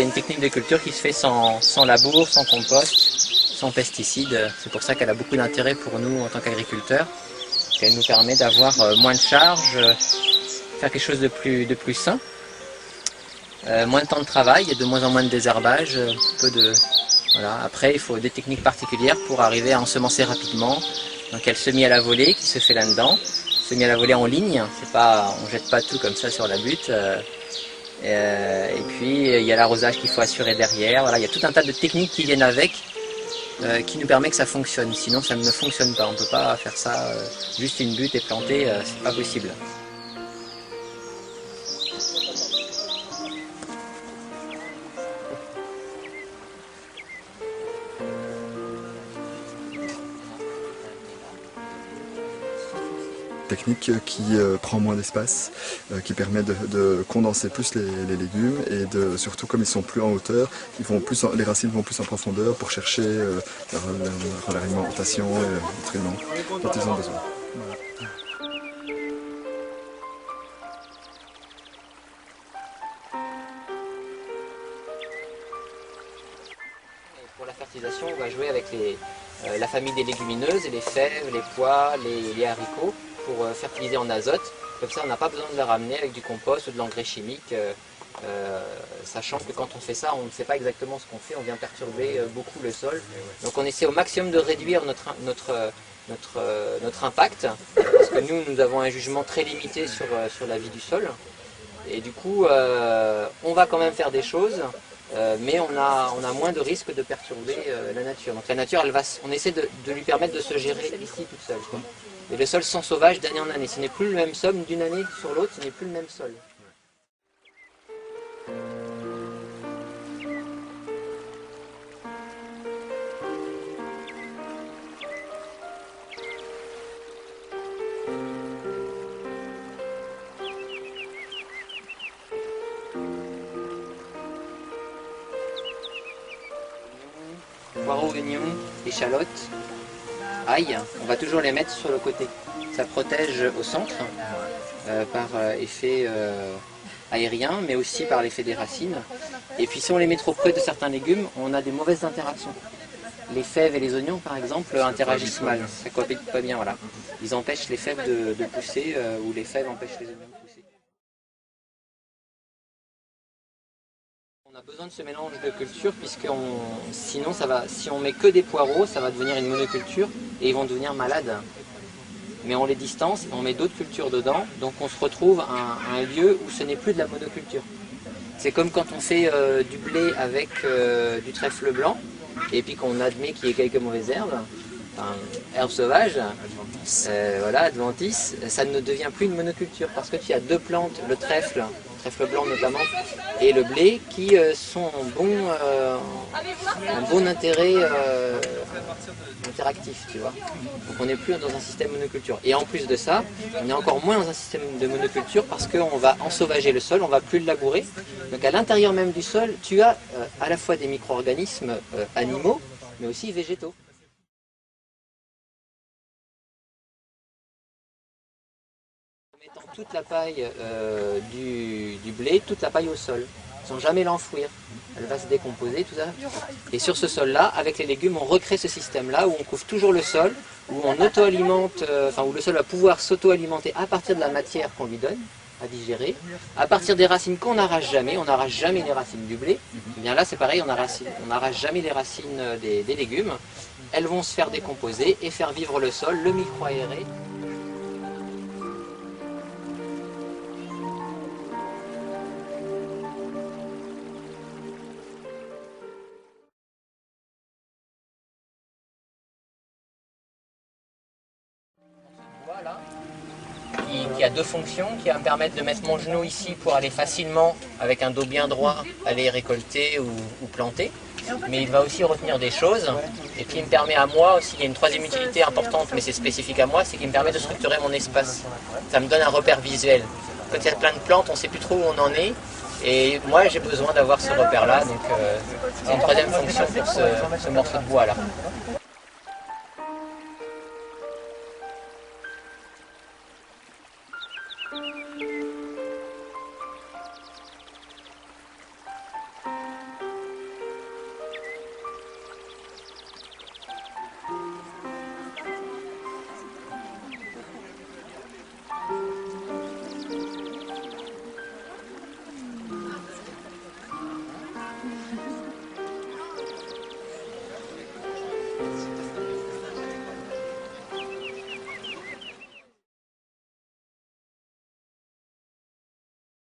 c'est une technique de culture qui se fait sans labour, sans compost, sans pesticides. C'est pour ça qu'elle a beaucoup d'intérêt pour nous en tant qu'agriculteurs. Elle nous permet d'avoir moins de charges, faire quelque chose de plus sain. Moins de temps de travail, il y a de moins en moins de désherbage, voilà. Après, il faut des techniques particulières pour arriver à ensemencer rapidement. Donc il y a le semis à la volée qui se fait là-dedans, semis à la volée en ligne, on ne jette pas tout comme ça sur la butte. Et puis il y a l'arrosage qu'il faut assurer derrière. Voilà, il y a tout un tas de techniques qui viennent avec, qui nous permet que ça fonctionne. Sinon ça ne fonctionne pas, on ne peut pas faire ça juste une butte et planter, c'est pas possible. Technique qui prend moins d'espace, qui permet de condenser plus les légumes et surtout comme ils sont plus en hauteur, les racines vont plus en profondeur pour chercher leur alimentation et les nutriments dont ils ont besoin. Voilà. Pour la fertilisation, on va jouer avec la famille des légumineuses, les fèves, les pois, les haricots, pour fertiliser en azote. Comme ça, on n'a pas besoin de les ramener avec du compost ou de l'engrais chimique, sachant que quand on fait ça, on ne sait pas exactement ce qu'on fait, on vient perturber beaucoup le sol. Donc on essaie au maximum de réduire notre impact, parce que nous avons un jugement très limité sur la vie du sol. Et du coup, on va quand même faire des choses, mais on a moins de risques de perturber la nature. Donc la nature, on essaie de lui permettre de se gérer ici toute seule, quoi. Et le sol sont sauvages d'année en année. Ce n'est plus le même sol d'une année sur l'autre, ce n'est plus le même sol. Poireaux, oignons, échalotes, ail, on va toujours les mettre sur le côté. Ça protège au centre par effet aérien, mais aussi par l'effet des racines. Et puis si on les met trop près de certains légumes, on a des mauvaises interactions. Les fèves et les oignons, par exemple, interagissent mal. Ça cohabite pas bien, voilà. Ils empêchent les fèves de pousser, ou les fèves empêchent les oignons de pousser. On a besoin de ce mélange de cultures, puisque sinon, si on met que des poireaux, ça va devenir une monoculture, et ils vont devenir malades. Mais on les distance, on met d'autres cultures dedans, donc on se retrouve à un lieu où ce n'est plus de la monoculture. C'est comme quand on fait du blé avec du trèfle blanc, et puis qu'on admet qu'il y ait quelques mauvaises herbes, enfin, herbes sauvages, voilà, adventices, ça ne devient plus une monoculture, parce que tu as deux plantes, le trèfle blanc notamment, et le blé, qui sont en bon intérêt interactif, tu vois. Donc on n'est plus dans un système monoculture. Et en plus de ça, on est encore moins dans un système de monoculture parce qu'on va ensauvager le sol, on ne va plus le labourer. Donc à l'intérieur même du sol, tu as à la fois des micro-organismes animaux, mais aussi végétaux. En mettant toute la paille du blé, toute la paille au sol, sans jamais l'enfouir. Elle va se décomposer, tout ça. Et sur ce sol-là, avec les légumes, on recrée ce système-là où on couvre toujours le sol, où on auto-alimente, où le sol va pouvoir s'auto-alimenter à partir de la matière qu'on lui donne à digérer, à partir des racines qu'on n'arrache jamais. On n'arrache jamais les racines du blé. Et bien là, c'est pareil, on n'arrache jamais les racines des légumes. Elles vont se faire décomposer et faire vivre le sol, le micro-aéré. Qui a deux fonctions, qui va me permettre de mettre mon genou ici pour aller facilement, avec un dos bien droit, aller récolter ou planter. Mais il va aussi retenir des choses, et puis il me permet à moi aussi, il y a une troisième utilité importante, mais c'est spécifique à moi, c'est qu'il me permet de structurer mon espace. Ça me donne un repère visuel. Quand il y a plein de plantes, on ne sait plus trop où on en est, et moi j'ai besoin d'avoir ce repère-là, donc c'est une troisième fonction pour ce morceau de bois là.